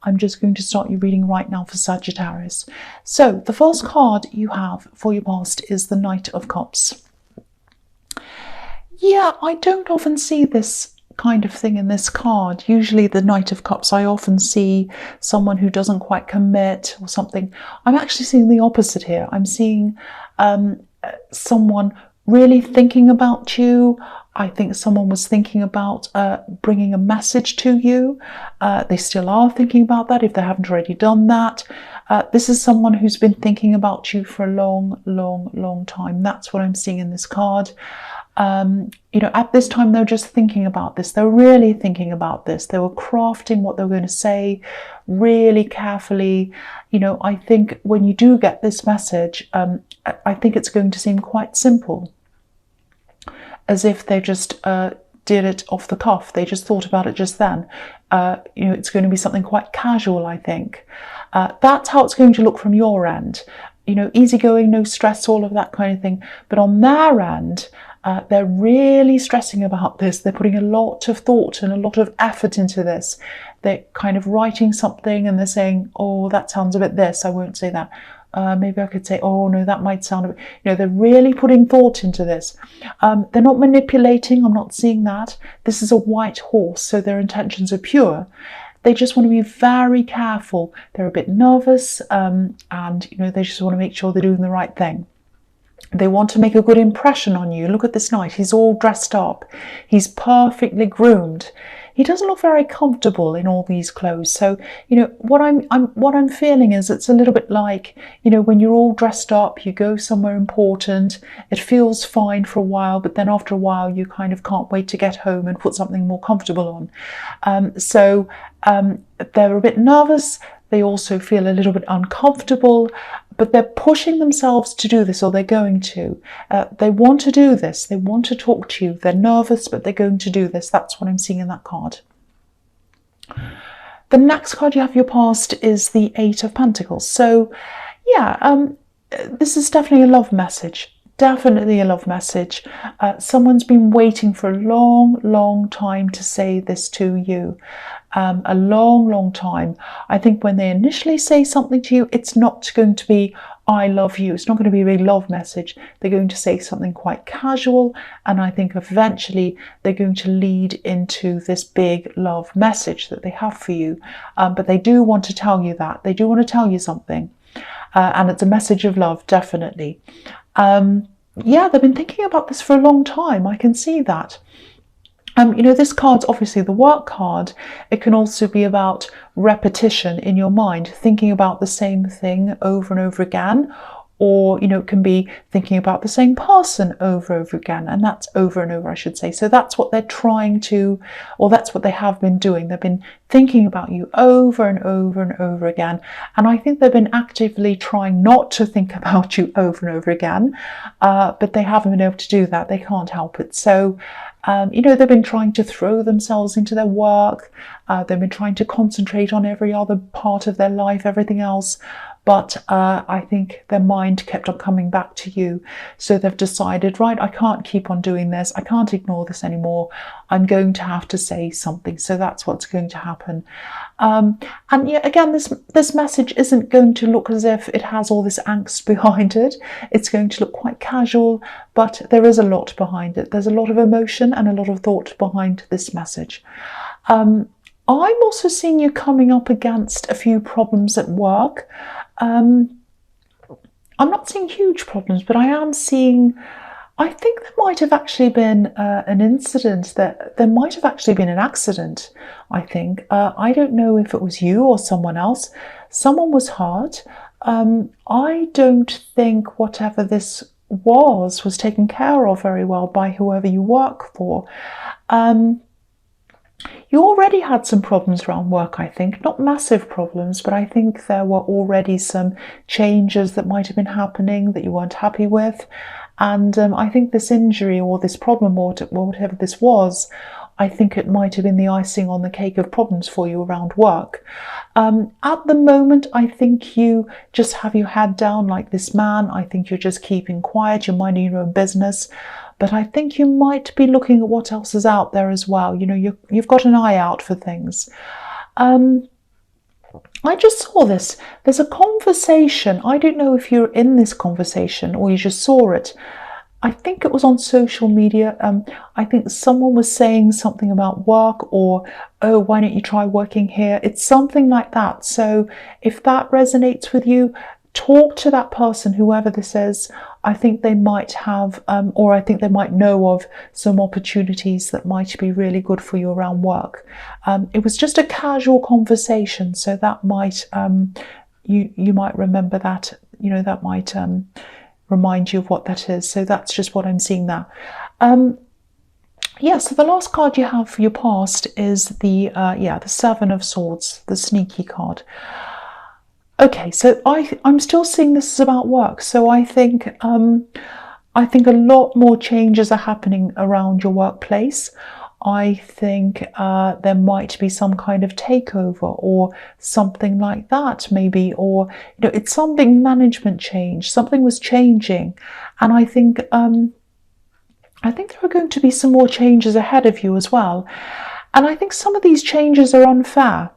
I'm just going to start your reading right now for Sagittarius. So the first card you have for your past is the Knight of Cups. Yeah, I don't often see this kind of thing in this card. Usually the Knight of Cups, I often see someone who doesn't quite commit or something. I'm actually seeing the opposite here. I'm seeing someone really thinking about you. I think someone was thinking about bringing a message to you. They still are thinking about that if they haven't already done that. This is someone who's been thinking about you for a long time. That's what I'm seeing in this card. At this time, they're just thinking about this. They're really thinking about this. They were crafting what they were going to say really carefully. I think when you do get this message, I think it's going to seem quite simple, as if they just did it off the cuff. They just thought about it just then. It's going to be something quite casual, I think. That's how it's going to look from your end. Easygoing, no stress, all of that kind of thing. But on their end, they're really stressing about this. They're putting a lot of thought and a lot of effort into this. They're kind of writing something and they're saying, oh, that sounds a bit this. I won't say that. Maybe I could say, oh, no, that might sound a bit... they're really putting thought into this. They're not manipulating. I'm not seeing that. This is a white horse, so their intentions are pure. They just want to be very careful. They're a bit nervous and, they just want to make sure they're doing the right thing. They want to make a good impression on you. Look at this knight. He's all dressed up. He's perfectly groomed. He doesn't look very comfortable in all these clothes. So, what I'm feeling is it's a little bit like, when you're all dressed up, you go somewhere important, it feels fine for a while, but then after a while, you kind of can't wait to get home and put something more comfortable on. They're a bit nervous. They also feel a little bit uncomfortable, but they're pushing themselves to do this, or they're going to. They want to do this. They want to talk to you. They're nervous, but they're going to do this. That's what I'm seeing in that card. The next card you have your past is the Eight of Pentacles. So, yeah, this is definitely a love message. Definitely a love message. Someone's been waiting for a long time to say this to you. A long time. I think when they initially say something to you, it's not going to be, I love you. It's not going to be a big love message. They're going to say something quite casual. And I think eventually they're going to lead into this big love message that they have for you. But they do want to tell you that. They do want to tell you something. And it's a message of love, definitely. Yeah, they've been thinking about this for a long time. I can see that. This card's obviously the work card. It can also be about repetition in your mind, thinking about the same thing over and over again, or, it can be thinking about the same person over and over again, and that's over and over, I should say. So that's what they're trying to, or that's what they have been doing. They've been thinking about you over and over and over again. And I think they've been actively trying not to think about you over and over again, but they haven't been able to do that. They can't help it. So, they've been trying to throw themselves into their work. They've been trying to concentrate on every other part of their life, everything else. But I think their mind kept on coming back to you. So they've decided, right, I can't keep on doing this. I can't ignore this anymore. I'm going to have to say something. So that's what's going to happen. And yeah, again, this message isn't going to look as if it has all this angst behind it. It's going to look quite casual, but there is a lot behind it. There's a lot of emotion and a lot of thought behind this message. I'm also seeing you coming up against a few problems at work. I'm not seeing huge problems, but I am seeing, I think there might have actually been an incident, that there might have actually been an accident, I think. I don't know if it was you or someone else. Someone was hurt. I don't think whatever this was taken care of very well by whoever you work for. You already had some problems around work, I think. Not massive problems, but I think there were already some changes that might have been happening that you weren't happy with. And I think this injury or this problem or whatever this was, I think it might have been the icing on the cake of problems for you around work. At the moment, I think you just have your head down like this man. I think you're just keeping quiet, you're minding your own business. But I think you might be looking at what else is out there as well. You've got an eye out for things. I just saw this. There's a conversation. I don't know if you're in this conversation or you just saw it. I think it was on social media. I think someone was saying something about work, or, oh, why don't you try working here? It's something like that. So if that resonates with you, talk to that person, whoever this is. I think they might have, or I think they might know of some opportunities that might be really good for you around work. It was just a casual conversation, so that might, you might remember that, that might remind you of what that is. So that's just what I'm seeing there. Yeah, so the last card you have for your past is the Seven of Swords, the sneaky card. Okay, so I'm still seeing this is about work. So I think a lot more changes are happening around your workplace. I think there might be some kind of takeover or something like that, maybe, or it's something management change. Something was changing, and I think there are going to be some more changes ahead of you as well. And I think some of these changes are unfair.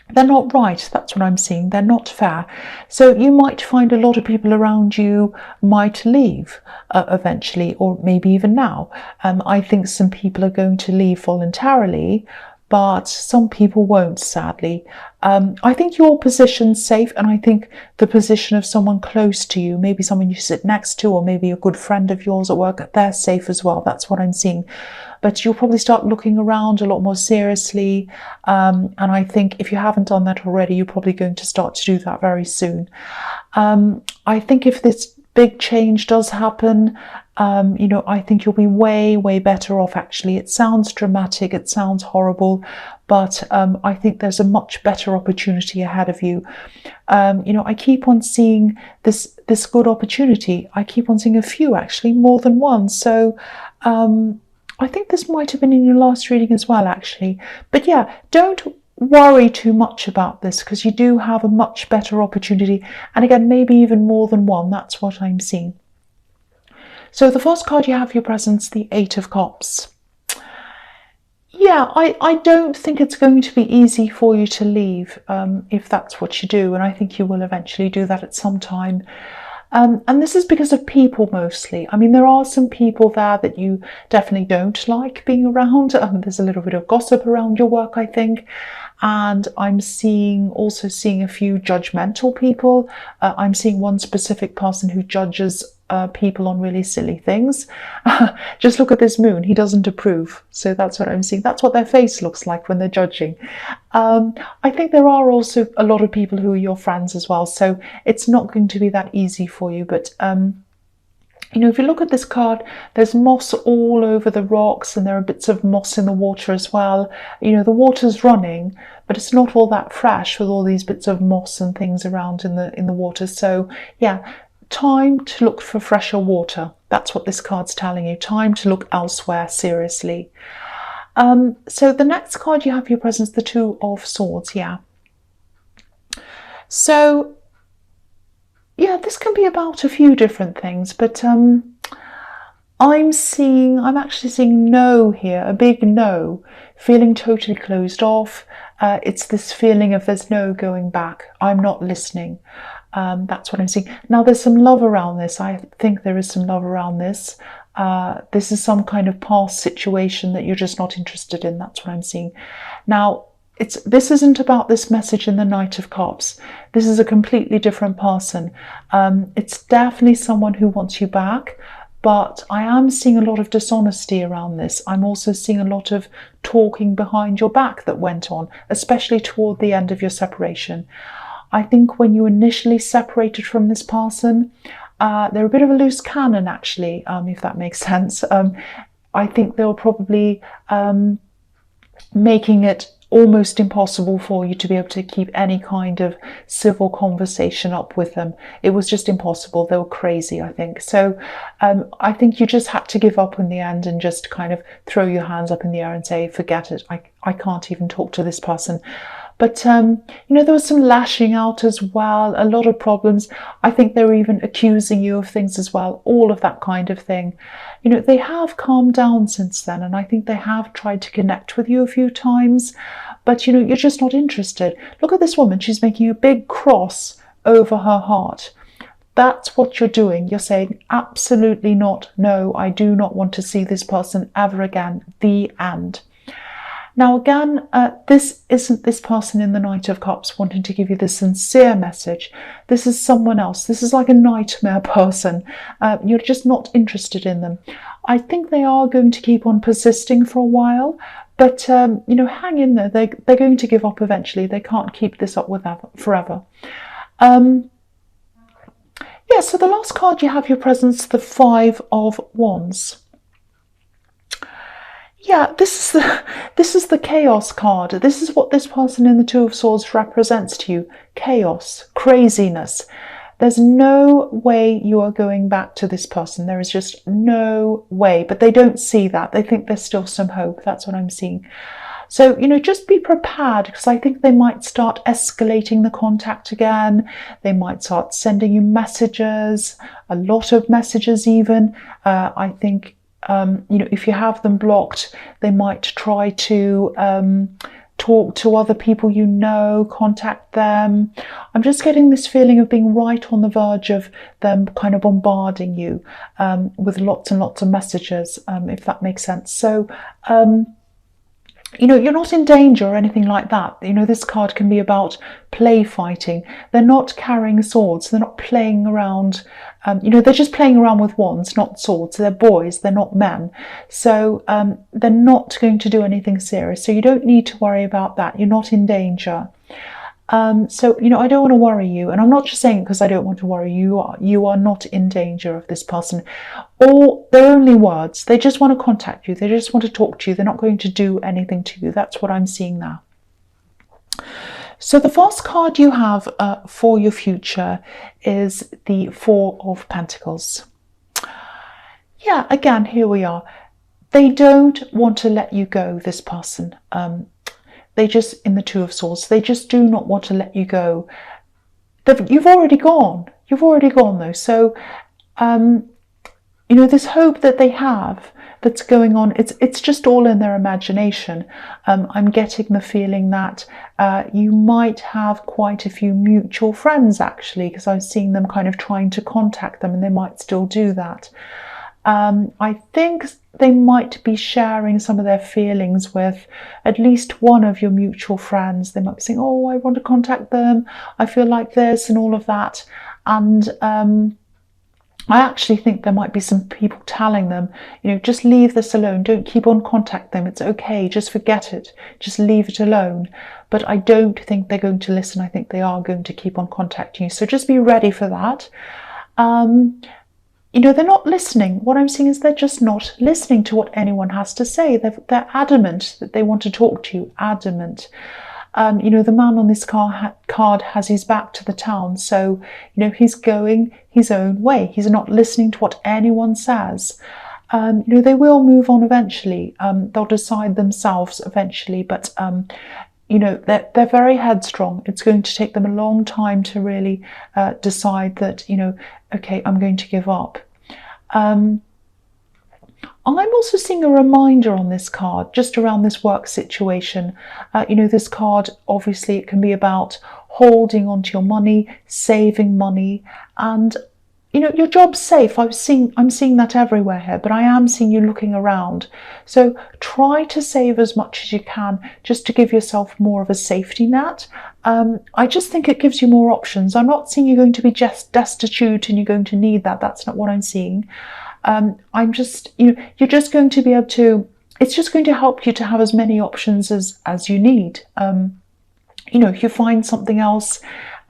They're not right, that's what I'm seeing. They're not fair. So you might find a lot of people around you might leave eventually, or maybe even now. I think some people are going to leave voluntarily, but some people won't, sadly. I think your position's safe, and I think the position of someone close to you, maybe someone you sit next to, or maybe a good friend of yours at work, they're safe as well. That's what I'm seeing. But you'll probably start looking around a lot more seriously. And I think if you haven't done that already, you're probably going to start to do that very soon. I think if this big change does happen, I think you'll be way, way better off, actually. It sounds dramatic, it sounds horrible, but I think there's a much better opportunity ahead of you. I keep on seeing this good opportunity. I keep on seeing a few, actually, more than one. So I think this might have been in your last reading as well, actually. But yeah, don't worry too much about this, because you do have a much better opportunity. And again, maybe even more than one. That's what I'm seeing. So the first card you have for your presence, the Eight of Cups. Yeah, I don't think it's going to be easy for you to leave if that's what you do. And I think you will eventually do that at some time. And this is because of people mostly. I mean, there are some people there that you definitely don't like being around. There's a little bit of gossip around your work, I think. And I'm also seeing a few judgmental people. I'm seeing one specific person who judges people on really silly things. Just look at this moon. He doesn't approve. So that's what I'm seeing. That's what their face looks like when they're judging. I think there are also a lot of people who are your friends as well. So it's not going to be that easy for you. But if you look at this card, there's moss all over the rocks, and there are bits of moss in the water as well. The water's running, but it's not all that fresh with all these bits of moss and things around in the water. So yeah, time to look for fresher water. That's what this card's telling you. Time to look elsewhere, seriously. So the next card you have for your presence, the Two of Swords. Yeah. So yeah, this can be about a few different things, but I'm actually seeing no here, a big no, feeling totally closed off. It's this feeling of there's no going back. I'm not listening. That's what I'm seeing. Now, there's some love around this. I think there is some love around this. This is some kind of past situation that you're just not interested in. That's what I'm seeing. Now, this isn't about this message in the Knight of Cups. This is a completely different person. It's definitely someone who wants you back, but I am seeing a lot of dishonesty around this. I'm also seeing a lot of talking behind your back that went on, especially toward the end of your separation. I think when you initially separated from this person, they're a bit of a loose cannon, actually, if that makes sense. I think they were probably making it almost impossible for you to be able to keep any kind of civil conversation up with them. It was just impossible. They were crazy, I think. So I think you just had to give up in the end and just kind of throw your hands up in the air and say, forget it. I can't even talk to this person. But, there was some lashing out as well, a lot of problems. I think they were even accusing you of things as well, all of that kind of thing. They have calmed down since then, and I think they have tried to connect with you a few times. but you're just not interested. Look at this woman. She's making a big cross over her heart. That's what you're doing. You're saying, absolutely not. No, I do not want to see this person ever again. The end. Now, again, this isn't this person in the Knight of Cups wanting to give you the sincere message. This is someone else. This is like a nightmare person. You're just not interested in them. I think they are going to keep on persisting for a while, but, hang in there. They're going to give up eventually. They can't keep this up with forever. So the last card you have your presence, the Five of Wands. Yeah, this is the chaos card. This is what this person in the Two of Swords represents to you. Chaos, craziness. There's no way you are going back to this person. There is just no way. But they don't see that. They think there's still some hope. That's what I'm seeing. So, just be prepared, because I think they might start escalating the contact again. They might start sending you messages, a lot of messages even. I think if you have them blocked, they might try to talk to other people contact them. I'm just getting this feeling of being right on the verge of them kind of bombarding you with lots and lots of messages, if that makes sense. So, you're not in danger or anything like that. This card can be about play fighting. They're not carrying swords. They're not playing around. They're just playing around with wands, not swords. They're boys. They're not men. So they're not going to do anything serious. So you don't need to worry about that. You're not in danger. I don't want to worry you. And I'm not just saying it because I don't want to worry you. You are not in danger of this person. Or they're only words. They just want to contact you. They just want to talk to you. They're not going to do anything to you. That's what I'm seeing now. So the first card you have for your future is the Four of Pentacles. Yeah, again, here we are. They don't want to let you go, this person. They just, in the Two of Swords, they just do not want to let you go. You've already gone. You've already gone, though. So, this hope that they have that's going on, it's just all in their imagination. I'm getting the feeling that you might have quite a few mutual friends, actually, because I'm seeing them kind of trying to contact them, and they might still do that. I think they might be sharing some of their feelings with at least one of your mutual friends. They might be saying, oh, I want to contact them. I feel like this and all of that. And I actually think there might be some people telling them, just leave this alone. Don't keep on contacting them. It's okay. Just forget it. Just leave it alone. But I don't think they're going to listen. I think they are going to keep on contacting you. So just be ready for that. They're not listening. What I'm seeing is they're just not listening to what anyone has to say. They're adamant that they want to talk to you. Adamant. The man on this card has his back to the town. So, he's going his own way. He's not listening to what anyone says. They will move on eventually. They'll decide themselves eventually. But, they're very headstrong. It's going to take them a long time to really decide that, okay, I'm going to give up. I'm also seeing a reminder on this card just around this work situation. This card, obviously, it can be about holding onto your money, saving money, and your job's safe. I'm seeing that everywhere here, but I am seeing you looking around. So try to save as much as you can just to give yourself more of a safety net. I just think it gives you more options. I'm not seeing you're going to be just destitute and you're going to need that. That's not what I'm seeing. I'm just, you're just going to be able to, it's just going to help you to have as many options as you need. If you find something else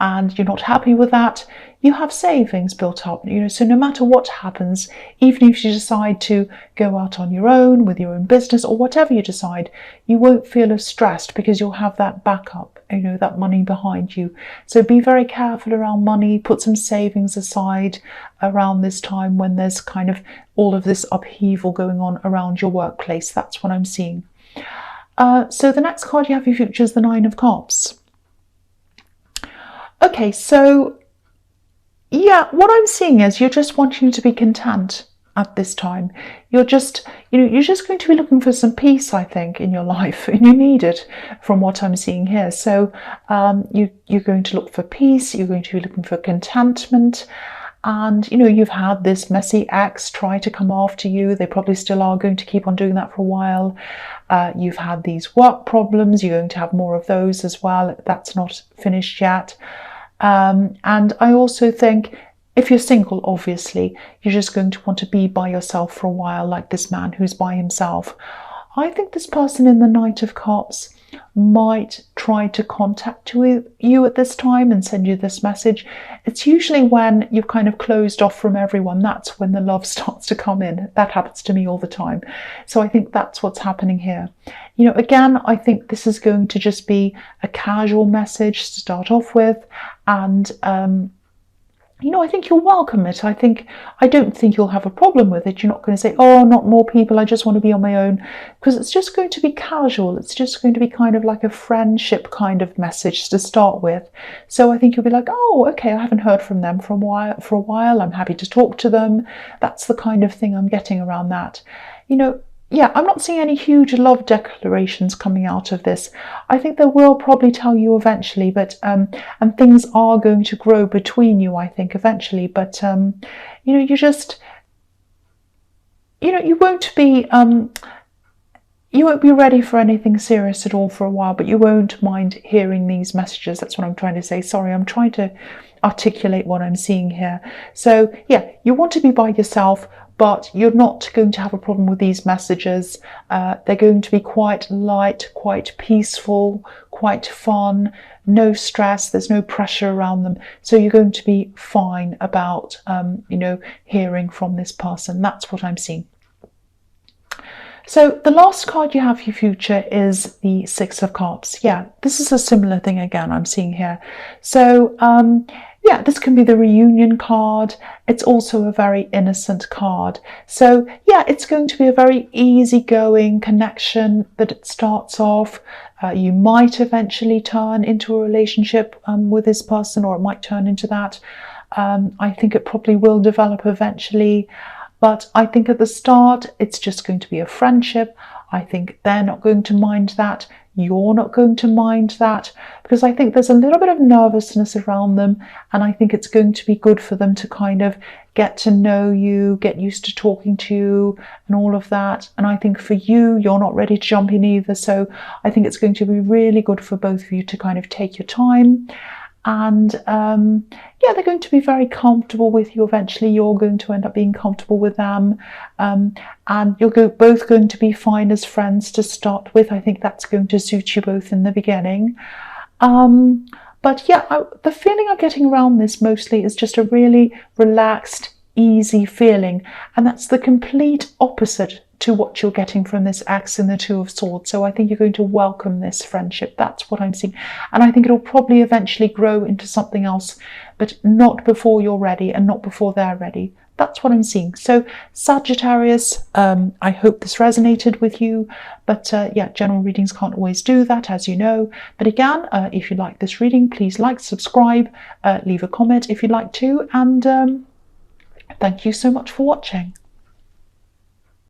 and you're not happy with that, you have savings built up, so no matter what happens, even if you decide to go out on your own with your own business or whatever you decide, you won't feel as stressed because you'll have that backup, that money behind you. So be very careful around money, put some savings aside around this time when there's kind of all of this upheaval going on around your workplace. That's what I'm seeing. So the next card you have in your future is the Nine of Cups. Okay, so yeah, what I'm seeing is you're just wanting to be content. at this time. You're just, you're just going to be looking for some peace, I think, in your life, and you need it from what I'm seeing here. So you're going to look for peace, you're going to be looking for contentment, and you've had this messy ex try to come after you. They probably still are going to keep on doing that for a while. You've had these work problems, you're going to have more of those as well. That's not finished yet. And I also think, if you're single, obviously, you're just going to want to be by yourself for a while, like this man who's by himself. I think this person in the Knight of Cups might try to contact you at this time and send you this message. It's usually when you've kind of closed off from everyone, that's when the love starts to come in. That happens to me all the time. So I think that's what's happening here. Again, I think this is going to just be a casual message to start off with, and I think you'll welcome it. I don't think you'll have a problem with it. You're not going to say, oh, not more people, I just want to be on my own, because it's just going to be casual. It's just going to be kind of like a friendship kind of message to start with. So I think you'll be like, oh, okay, I haven't heard from them for a while. I'm happy to talk to them. That's the kind of thing I'm getting around that. Yeah, I'm not seeing any huge love declarations coming out of this. I think they will probably tell you eventually, but and things are going to grow between you, I think, eventually. But you just, you won't be ready for anything serious at all for a while, but you won't mind hearing these messages. That's what I'm trying to say. Sorry, I'm trying to articulate what I'm seeing here. So yeah, you want to be by yourself, but you're not going to have a problem with these messages. They're going to be quite light, quite peaceful, quite fun, no stress, there's no pressure around them. So you're going to be fine about, hearing from this person. That's what I'm seeing. So the last card you have for your future is the Six of Cups. Yeah, this is a similar thing again I'm seeing here. So yeah, this can be the reunion card. It's also a very innocent card. So yeah, it's going to be a very easygoing connection that it starts off. You might eventually turn into a relationship with this person, or it might turn into that. I think it probably will develop eventually. But I think at the start, it's just going to be a friendship. I think they're not going to mind that. You're not going to mind that, because I think there's a little bit of nervousness around them, and I think it's going to be good for them to kind of get to know you, get used to talking to you and all of that. And I think for you, you're not ready to jump in either. So I think it's going to be really good for both of you to kind of take your time. And yeah, they're going to be very comfortable with you. Eventually you're going to end up being comfortable with them, and you're both going to be fine as friends to start with. I think that's going to suit you both in the beginning. But yeah, the feeling I'm getting around this mostly is just a really relaxed, easy feeling, and that's the complete opposite to what you're getting from this ex in the Two of Swords. So I think you're going to welcome this friendship. That's what I'm seeing. And I think it'll probably eventually grow into something else, but not before you're ready and not before they're ready. That's what I'm seeing. So Sagittarius, I hope this resonated with you. But yeah, general readings can't always do that, as you know. But again, if you like this reading, please like, subscribe, leave a comment if you'd like to. And thank you so much for watching.